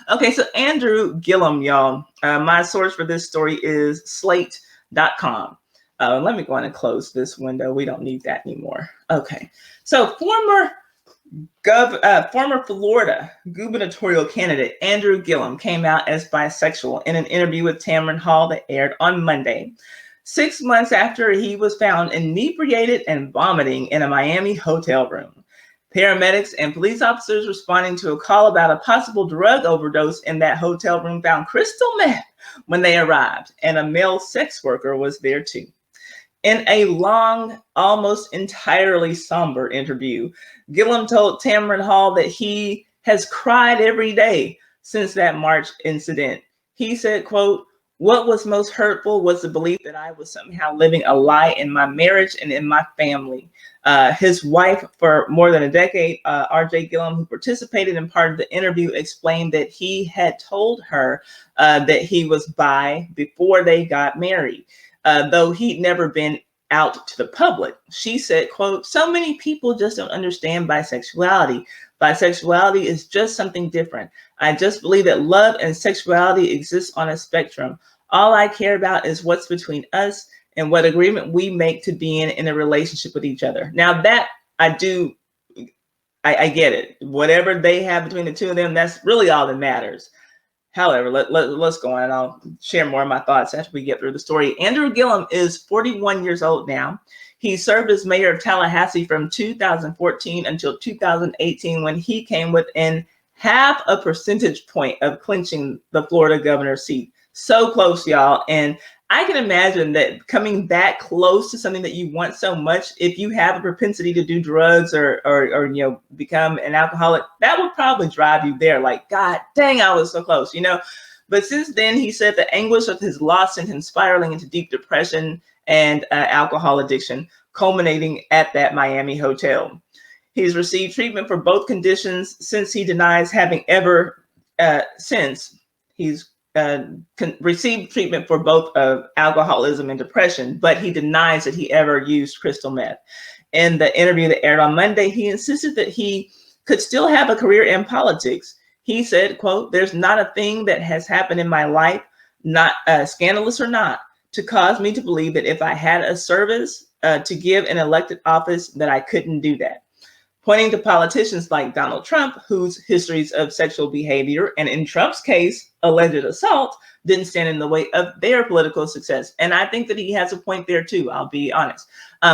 Okay, so Andrew Gillum, y'all. My source for this story is slate.com. Let me go on and close this window. We don't need that anymore. Okay, so former Florida gubernatorial candidate Andrew Gillum came out as bisexual in an interview with Tamron Hall that aired on Monday, 6 months after he was found inebriated and vomiting in a Miami hotel room. Paramedics and police officers responding to a call about a possible drug overdose in that hotel room found crystal meth when they arrived, and a male sex worker was there too. In a long, almost entirely somber interview, Gillum told Tamron Hall that he has cried every day since that March incident. He said, quote, "What was most hurtful was the belief that I was somehow living a lie in my marriage and in my family." His wife for more than a decade, RJ Gillum, who participated in part of the interview, explained that he had told her that he was bi before they got married, though he'd never been out to the public. She said, quote, "So many people just don't understand bisexuality. Bisexuality is just something different. I just believe that love and sexuality exists on a spectrum. All I care about is what's between us and what agreement we make to be in a relationship with each other." Now that I get it. Whatever they have between the two of them, that's really all that matters. However, let's go on, and I'll share more of my thoughts after we get through the story. Andrew Gillum is 41 years old now. He served as mayor of Tallahassee from 2014 until 2018, when he came within half a percentage point of clinching the Florida governor's seat. So close, y'all. And I can imagine that coming that close to something that you want so much, if you have a propensity to do drugs or become an alcoholic, that would probably drive you there. Like, God dang, I was so close, But since then, he said the anguish of his loss sent him spiraling into deep depression and alcohol addiction, culminating at that Miami hotel. He's received treatment for both conditions since he denies having ever received treatment for both alcoholism and depression, but he denies that he ever used crystal meth. In the interview that aired on Monday, he insisted that he could still have a career in politics. He said, quote, "There's not a thing that has happened in my life, not scandalous or not, to cause me to believe that if I had a service to give an elected office, that I couldn't do that." Pointing to politicians like Donald Trump, whose histories of sexual behavior, and in Trump's case, alleged assault, didn't stand in the way of their political success. And I think that he has a point there too, I'll be honest.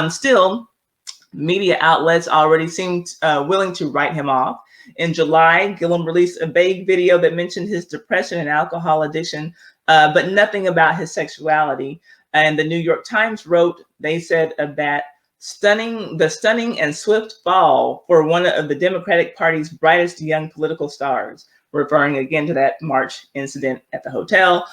Still, media outlets already seemed willing to write him off. In July, Gillum released a vague video that mentioned his depression and alcohol addiction, but nothing about his sexuality. And the New York Times wrote, they said that the stunning and swift fall for one of the Democratic Party's brightest young political stars, referring again to that March incident at the hotel.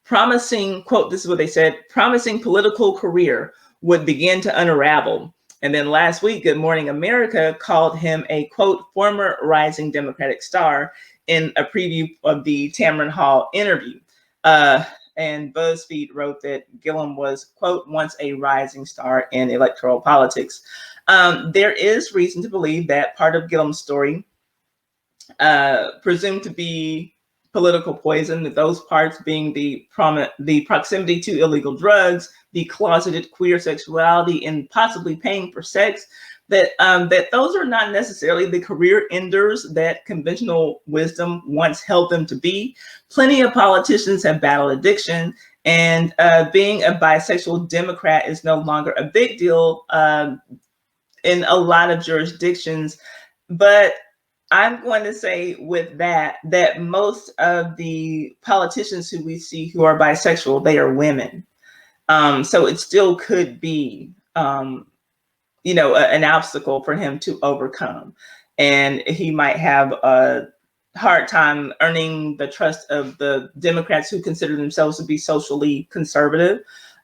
Promising, quote, this is what they said, promising political career would begin to unravel. And then last week, Good Morning America called him a, quote, former rising Democratic star in a preview of the Tamron Hall interview. And BuzzFeed wrote that Gillum was, quote, once a rising star in electoral politics. There is reason to believe that part of Gillum's story, presumed to be political poison, that those parts being the proximity to illegal drugs, the closeted queer sexuality, and possibly paying for sex, that those are not necessarily the career enders that conventional wisdom once held them to be. Plenty of politicians have battled addiction, and being a bisexual Democrat is no longer a big deal in a lot of jurisdictions. But I'm going to say with that most of the politicians who we see who are bisexual, they are women. So it still could be an obstacle for him to overcome. And he might have a hard time earning the trust of the Democrats who consider themselves to be socially conservative.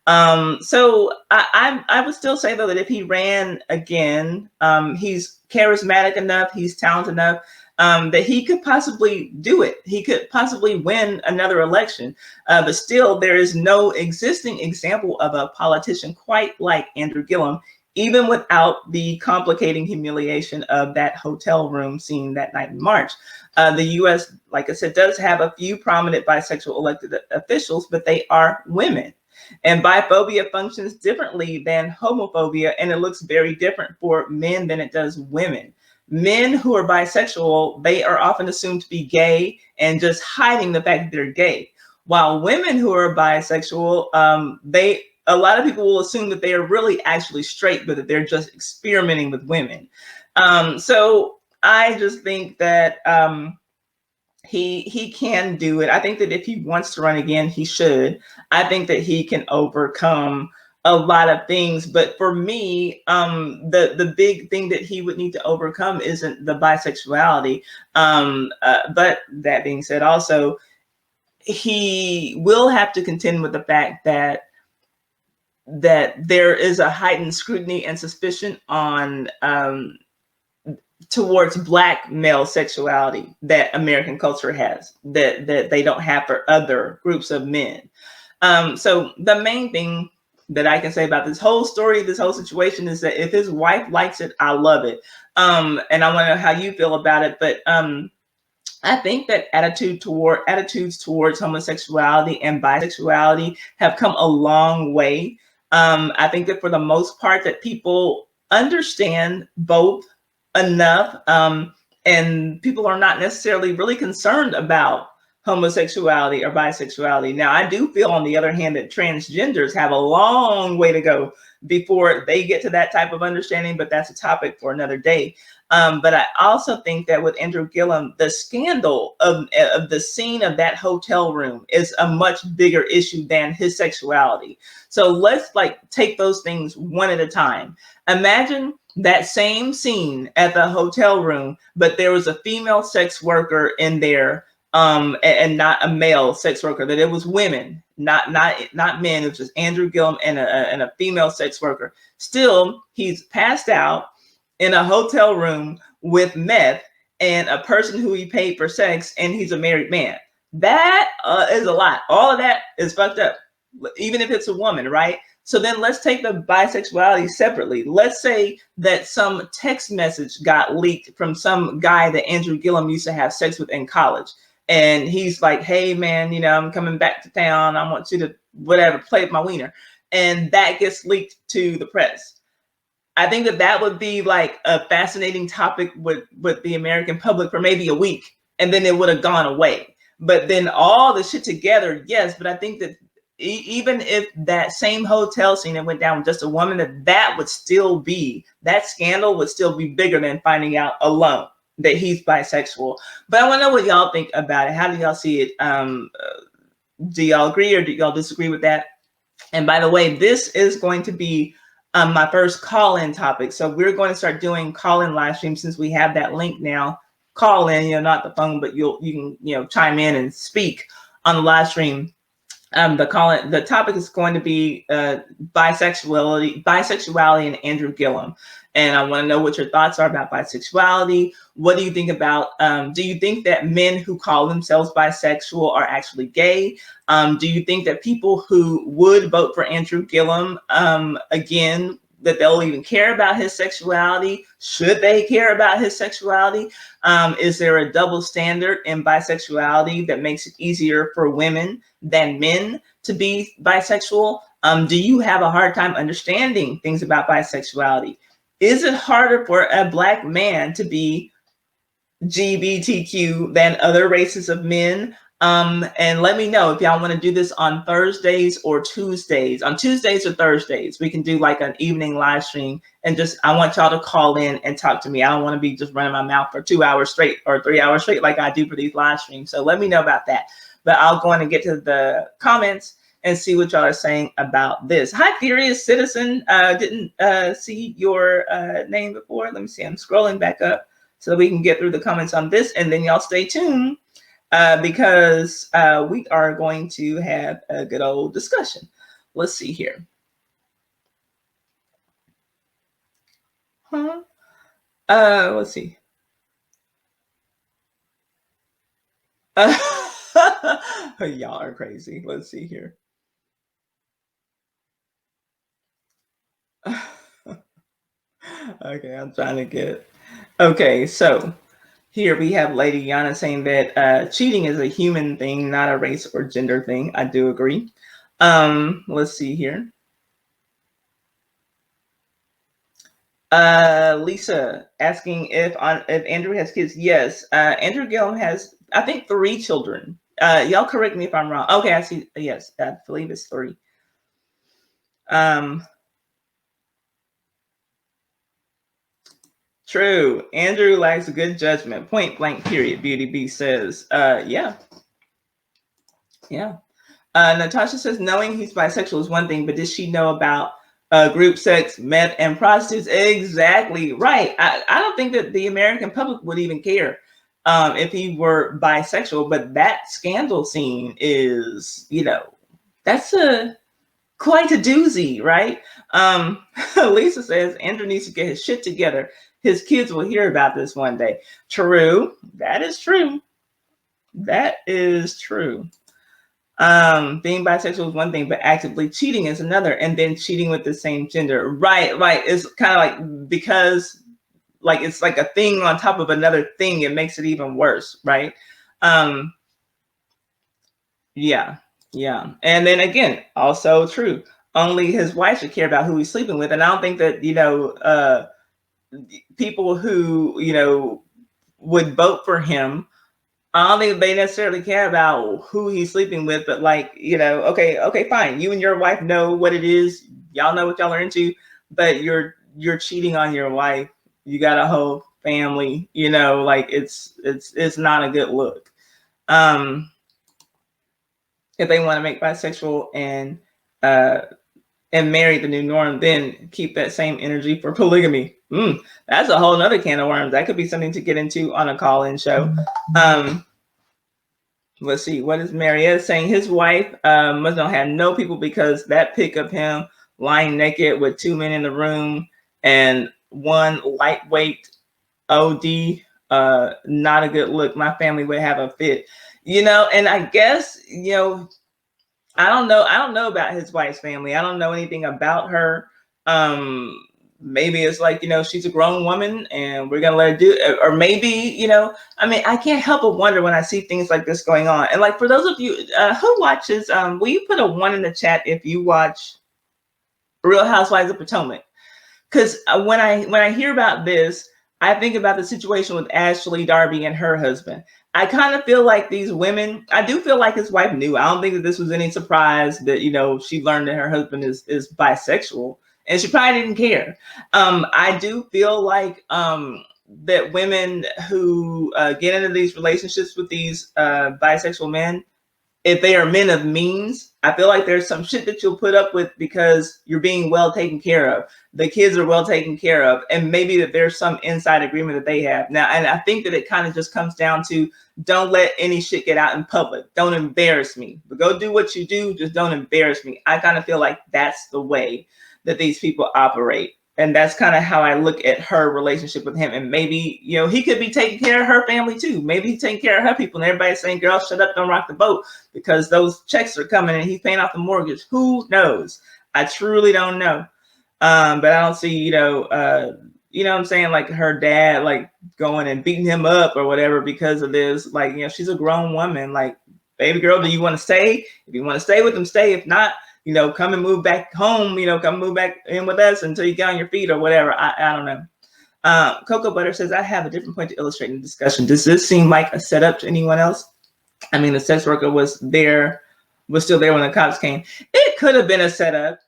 So I would still say, though, that if he ran again, he's charismatic enough, he's talented enough, that he could possibly do it. He could possibly win another election. But still, there is no existing example of a politician quite like Andrew Gillum even without the complicating humiliation of that hotel room scene that night in March. The U.S., like I said, does have a few prominent bisexual elected officials, but they are women. And biphobia functions differently than homophobia, and it looks very different for men than it does women. Men who are bisexual, they are often assumed to be gay and just hiding the fact that they're gay. While women who are bisexual, a lot of people will assume that they are really actually straight, but that they're just experimenting with women. So I just think that he can do it. I think that if he wants to run again, he should. I think that he can overcome a lot of things. But for me, the big thing that he would need to overcome isn't the bisexuality. But that being said, also, he will have to contend with the fact that there is a heightened scrutiny and suspicion on towards Black male sexuality that American culture has that they don't have for other groups of men. So the main thing that I can say about this whole story, this whole situation, is that if his wife likes it, I love it. And I want to know how you feel about it. But I think that attitudes towards homosexuality and bisexuality have come a long way. I think that for the most part that people understand both enough, and people are not necessarily really concerned about homosexuality or bisexuality. Now, I do feel, on the other hand, that transgenders have a long way to go before they get to that type of understanding, but that's a topic for another day. But I also think that with Andrew Gillum, the scandal of the scene of that hotel room is a much bigger issue than his sexuality. So let's take those things one at a time. Imagine that same scene at the hotel room, but there was a female sex worker in there, and not a male sex worker. That it was women, not men. It was just Andrew Gillum and a female sex worker. Still, he's passed out in a hotel room with meth and a person who he paid for sex, and he's a married man. That is a lot. All of that is fucked up, even if it's a woman, right? So then let's take the bisexuality separately. Let's say that some text message got leaked from some guy that Andrew Gillum used to have sex with in college. And he's like, hey, man, I'm coming back to town. I want you to, whatever, play with my wiener. And that gets leaked to the press. I think that would be like a fascinating topic with the American public for maybe a week. And then it would have gone away. But then all the shit together, yes. But I think that even if that same hotel scene that went down with just a woman, that would still be, that scandal would still be bigger than finding out alone that he's bisexual. But I want to know what y'all think about it. How do y'all see it? Do y'all agree or do y'all disagree with that? And by the way, this is going to be my first call-in topic. So we're going to start doing call-in live streams since we have that link now. Call in, not the phone, but you can chime in and speak on the live stream. The topic is going to be bisexuality and Andrew Gillum. And I want to know what your thoughts are about bisexuality. What do you think about, do you think that men who call themselves bisexual are actually gay? Do you think that people who would vote for Andrew Gillum, again, that they'll even care about his sexuality? Should they care about his sexuality? Is there a double standard in bisexuality that makes it easier for women than men to be bisexual? Do you have a hard time understanding things about bisexuality? Is it harder for a Black man to be LGBTQ than other races of men? And let me know if y'all want to do this on Thursdays or Tuesdays. On Tuesdays or Thursdays, we can do like an evening live stream, and I want y'all to call in and talk to me. I don't want to be just running my mouth for 2 hours straight or 3 hours straight like I do for these live streams. So let me know about that. But I'll go on and get to the comments and see what y'all are saying about this. Hi, Furious Citizen. Didn't see your name before. Let me see. I'm scrolling back up so that we can get through the comments on this, and then y'all stay tuned. Because we are going to have a good old discussion. Let's see here. Let's see. Y'all are crazy. Let's see here. Okay, I'm trying to get. Okay, so here we have Lady Yana saying that cheating is a human thing, not a race or gender thing. I do agree. Let's see here. Lisa asking if Andrew has kids. Yes, Andrew Gillum has, I think, 3 children. Y'all correct me if I'm wrong. Okay, I see. Yes, I believe it's 3. Um, True. Andrew lacks good judgment. Point blank. Period. Beauty B says. Yeah. Natasha says knowing he's bisexual is one thing, but did she know about group sex, meth, and prostitutes? Exactly right. I don't think that the American public would even care if he were bisexual, but that scandal scene is, that's quite a doozy, right? Lisa says Andrew needs to get his shit together. His kids will hear about this one day. True. That is true. That is true. Being bisexual is one thing, but actively cheating is another, and then cheating with the same gender. Right. It's kind of like, because like it's like a thing on top of another thing, it makes it even worse, right? Yeah. And then again, also true. Only his wife should care about who he's sleeping with. And I don't think that, people who, would vote for him, I don't think they necessarily care about who he's sleeping with, but like, okay, fine. You and your wife know what it is. Y'all know what y'all are into, but you're cheating on your wife. You got a whole family, like it's not a good look. If they want to make bisexual and marry the new norm, then keep that same energy for polygamy. That's a whole nother can of worms. That could be something to get into on a call-in show. Let's see. What is Marietta saying? His wife must not have no people, because that pic of him lying naked with 2 men in the room and one lightweight OD, not a good look. My family would have a fit. And I guess, I don't know about his wife's family. I don't know anything about her. Maybe it's like, she's a grown woman and we're gonna let her do it. Or maybe, I can't help but wonder when I see things like this going on. And like, for those of you who watches, will you put a 1 in the chat if you watch Real Housewives of Potomac? Because when I hear about this, I think about the situation with Ashley Darby and her husband. I kind of feel like these women, I do feel like his wife knew. I don't think that this was any surprise that, she learned that her husband is bisexual, and she probably didn't care. I do feel like that women who get into these relationships with these bisexual men, if they are men of means, I feel like there's some shit that you'll put up with because you're being well taken care of. The kids are well taken care of. And maybe that there's some inside agreement that they have. Now, and I think that it kind of just comes down to, don't let any shit get out in public. Don't embarrass me. But go do what you do. Just don't embarrass me. I kind of feel like that's the way that these people operate. And that's kind of how I look at her relationship with him. And maybe, he could be taking care of her family too. Maybe he's taking care of her people. And everybody's saying, girl, shut up, don't rock the boat, because those checks are coming and he's paying off the mortgage. Who knows? I truly don't know. But I don't see, what I'm saying, like her dad, like going and beating him up or whatever because of this. Like, she's a grown woman. Like, baby girl, do you want to stay? If you want to stay with him, stay. If not, come and move back home, come move back in with us until you get on your feet or whatever. I don't know. Cocoa Butter says, I have a different point to illustrate in the discussion. Does this seem like a setup to anyone else? I mean, the sex worker was still there when the cops came. It could have been a setup,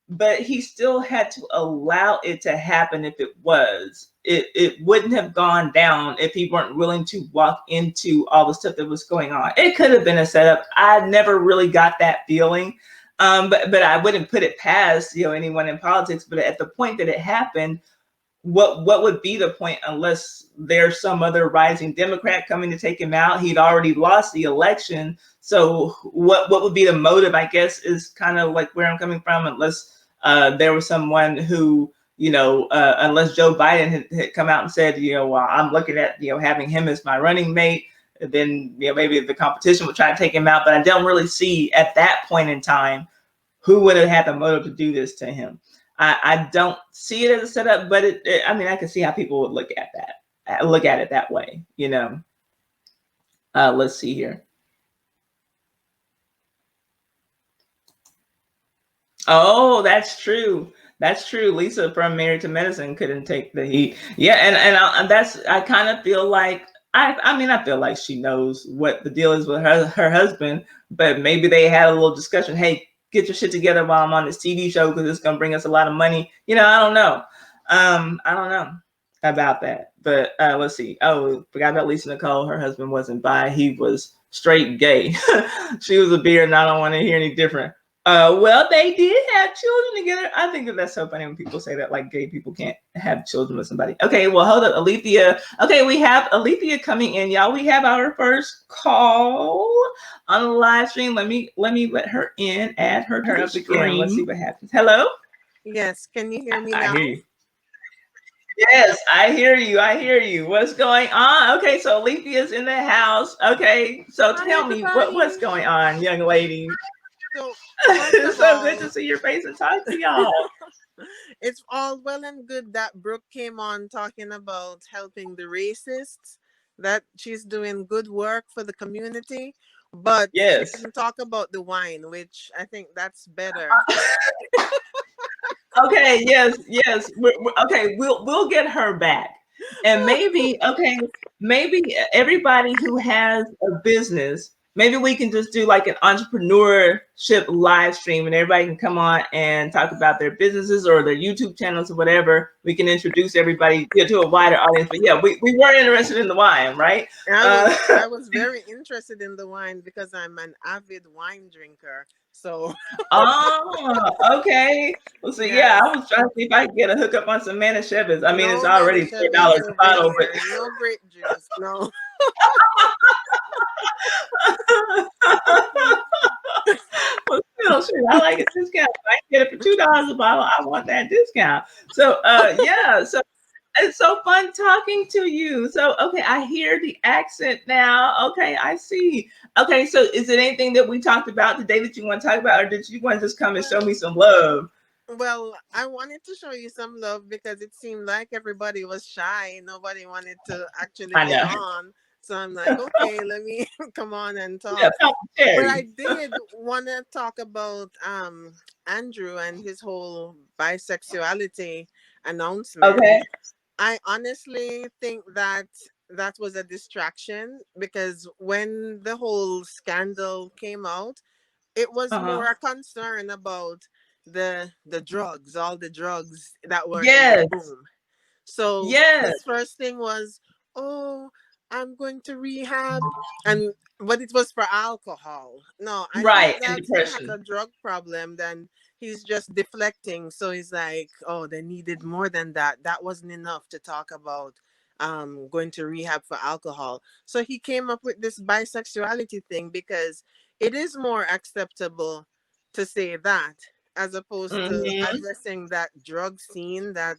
but he still had to allow it to happen if it was. It wouldn't have gone down if he weren't willing to walk into all the stuff that was going on. It could have been a setup. I never really got that feeling. But I wouldn't put it past, anyone in politics. But at the point that it happened, what would be the point unless there's some other rising Democrat coming to take him out? He'd already lost the election. So what would be the motive, I guess, is kind of like where I'm coming from, unless there was someone who, unless Joe Biden had come out and said, well, I'm looking at, having him as my running mate. Then maybe the competition would try to take him out, but I don't really see at that point in time who would have had the motive to do this to him. I don't see it as a setup, but I mean, I can see how people would look at it that way, you know. Let's see here. Oh, that's true. That's true. Lisa from Married to Medicine couldn't take the heat. Yeah, and that's, I kind of feel like, I mean, I feel like she knows what the deal is with her husband, but maybe they had a little discussion. Hey, get your shit together while I'm on this TV show because it's gonna bring us a lot of money. You know, I don't know. I don't know about that. But let's see. Oh, forgot about Lisa Nicole. Her husband wasn't bi. He was straight gay. She was a beard, and I don't want to hear any different. Well, they did have children together. I think that's so funny when people say that, like gay people can't have children with somebody. Okay, well, hold up, Alethea. Okay, we have Alethea coming in, y'all. We have our first call on the live stream. Let me let her in, add her to the screen. Let's see what happens. Hello? Yes, can you hear me now? I hear you. Yes, I hear you. I hear you. What's going on? Okay, so Alethea's in the house. Okay, so tell me what's going on, young lady. So, It's so good to see your face and talk to y'all. It's all well and good that Brooke came on talking about helping the racists, that she's doing good work for the community, but yes, she didn't talk about the wine, which I think that's better. Okay, yes. Okay, we'll get her back, and maybe everybody who has a business, maybe we can just do like an entrepreneurship live stream, and everybody can come on and talk about their businesses or their YouTube channels or whatever. We can introduce everybody to a wider audience. But yeah, we were interested in the wine, right? I was very interested in the wine because I'm an avid wine drinker. So Oh, okay. Well, so yeah, I was trying to see if I could get a hookup on some Manischewitz. I mean, it's already $4 a bottle, but no grape juice, no. Well, still, shit, I like a discount. If I can get it for $2 a bottle, I want that discount. So, yeah, so it's so fun talking to you. So, okay, I hear the accent now. Okay, I see. Okay, so is it anything that we talked about today that you want to talk about, or did you want to just come and show me some love? Well, I wanted to show you some love because it seemed like everybody was shy. Nobody wanted to actually get on. So I'm like, okay, let me come on and talk. Yeah, but I did want to talk about Andrew and his whole bisexuality announcement. Okay. I honestly think that that was a distraction because when the whole scandal came out, it was more a concern about the drugs, all the drugs that were in the room. So his first thing was, oh, I'm going to rehab, but it was for alcohol. No, I think that he has a drug problem. Then he's just deflecting. So he's like, oh, they needed more than that. That wasn't enough to talk about going to rehab for alcohol. So he came up with this bisexuality thing because it is more acceptable to say that as opposed to addressing that drug scene that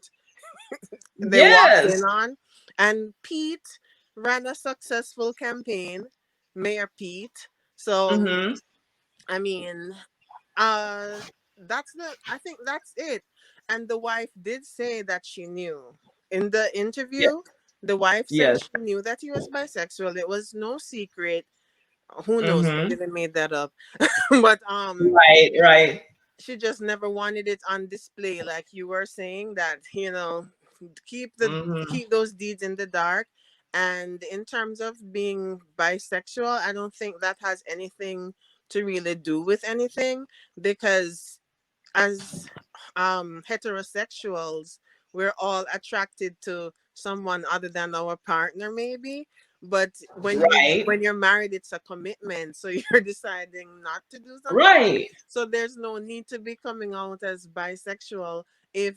they walked in on. And Pete ran a successful campaign, Mayor Pete. So I mean, I think that's it. And the wife did say that she knew. In the interview, the wife said she knew that he was bisexual. It was no secret. Who knows? Maybe they made that up. But right. She just never wanted it on display, like you were saying, that keep those deeds in the dark. And in terms of being bisexual, I don't think that has anything to really do with anything, because as heterosexuals, we're all attracted to someone other than our partner, maybe. But when you're married, it's a commitment, so you're deciding not to do something. So there's no need to be coming out as bisexual. If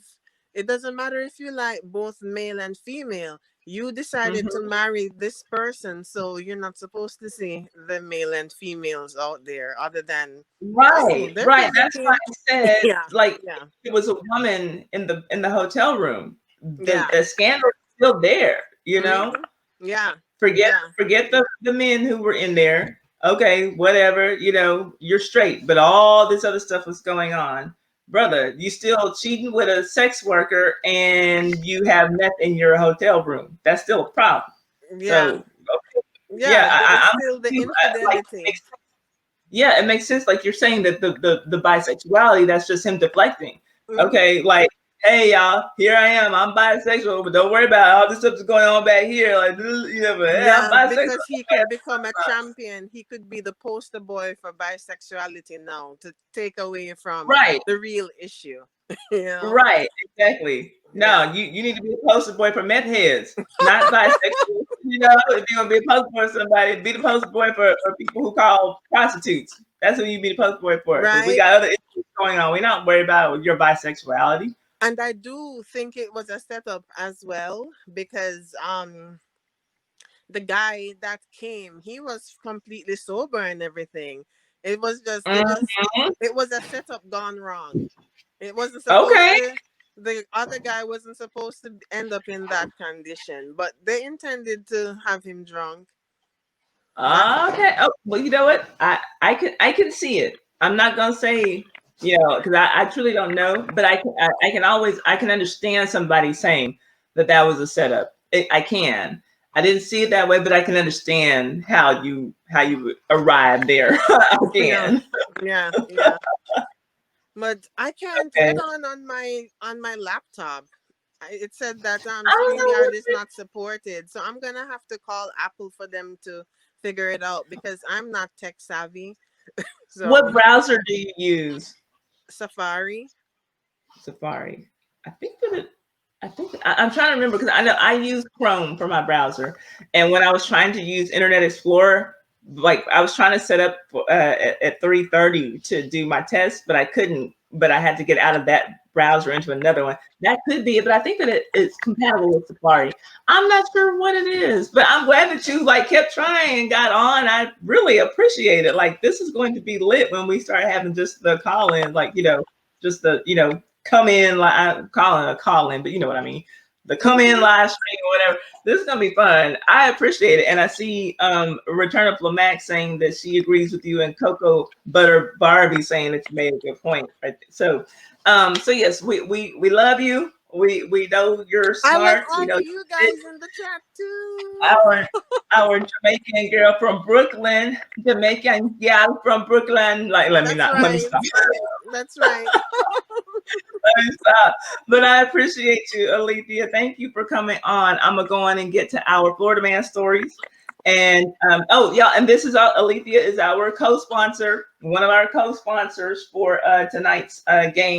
it doesn't matter if you like both male and female, you decided to marry this person, so you're not supposed to see the male and females out there other than right. That's why I said it was a woman in the hotel room. The scandal is still there, you know. Forget the men who were in there. Okay, whatever, you know, you're straight, but all this other stuff was going on. brother, you still cheating with a sex worker and you have meth in your hotel room. That's still a problem. Yeah. So, okay. Yeah, Yeah, it's I'm still the like, infidelity. yeah, it makes sense. Like you're saying that the bisexuality, that's just him deflecting. Mm-hmm. Okay, like, hey y'all, here I am. I'm bisexual, but don't worry about all this stuff that's going on back here. Like, you know, but hey, I'm Yeah, bisexual. because he could become a champion. He could be the poster boy for bisexuality now to take away from Right, the real issue. You know? right, exactly. Yeah. No, you need to be a poster boy for meth heads, not bisexual. You know, if you're gonna be a poster boy for somebody, be the poster boy for people who call prostitutes. That's who you be the poster boy for. Because we Right. got other issues going on. We're not worried about your bisexuality. And I do think it was a setup as well because the guy that came, he was completely sober and everything. It was just Mhm. it was a setup gone wrong. It wasn't supposed Okay. to. The other guy wasn't supposed to end up in that condition, but they intended to have him drunk. That's Okay. Oh, well, you know what? I can see it. I'm not gonna say, because I truly don't know, but I can always I can understand somebody saying that was a setup. I can. I didn't see it that way, but I can understand how you arrived there. I yeah, can. yeah. But I can't Okay. get on my laptop. It said that I don't know StreamYard is not supported, so I'm gonna have to call Apple for them to figure it out because I'm not tech savvy. what So browser do you use? Safari. Safari. I think that it. I'm trying to remember because I know I use Chrome for my browser, and when I was trying to use Internet Explorer, like I was trying to set up at 3:30 to do my test, but I couldn't. But I had to get out of that browser into another one. That could be it, but I think that it's compatible with Safari. I'm not sure what it is, but I'm glad that you like kept trying and got on. I really appreciate it. Like this is going to be lit when we start having just the call in, like just the come in, like I'm calling a call in, but you know what I mean. The come in Mm-hmm. live stream or whatever. This is gonna be fun. I appreciate it. And I see Return of Lamax saying that she agrees with you, and Cocoa Butter Barbie saying that you made a good point. Right. So yes, we love you. We know you're I love smart. We all know of you guys in the chat too. our our Jamaican girl from Brooklyn, Jamaican gal from Brooklyn. Like That's let me right. stop. That's right. Let me stop. But I appreciate you, Alethea. Thank you for coming on. I'm gonna go on and get to our Florida Man stories. And oh yeah, and this is Alethea is our co-sponsor, one of our co-sponsors for tonight's game.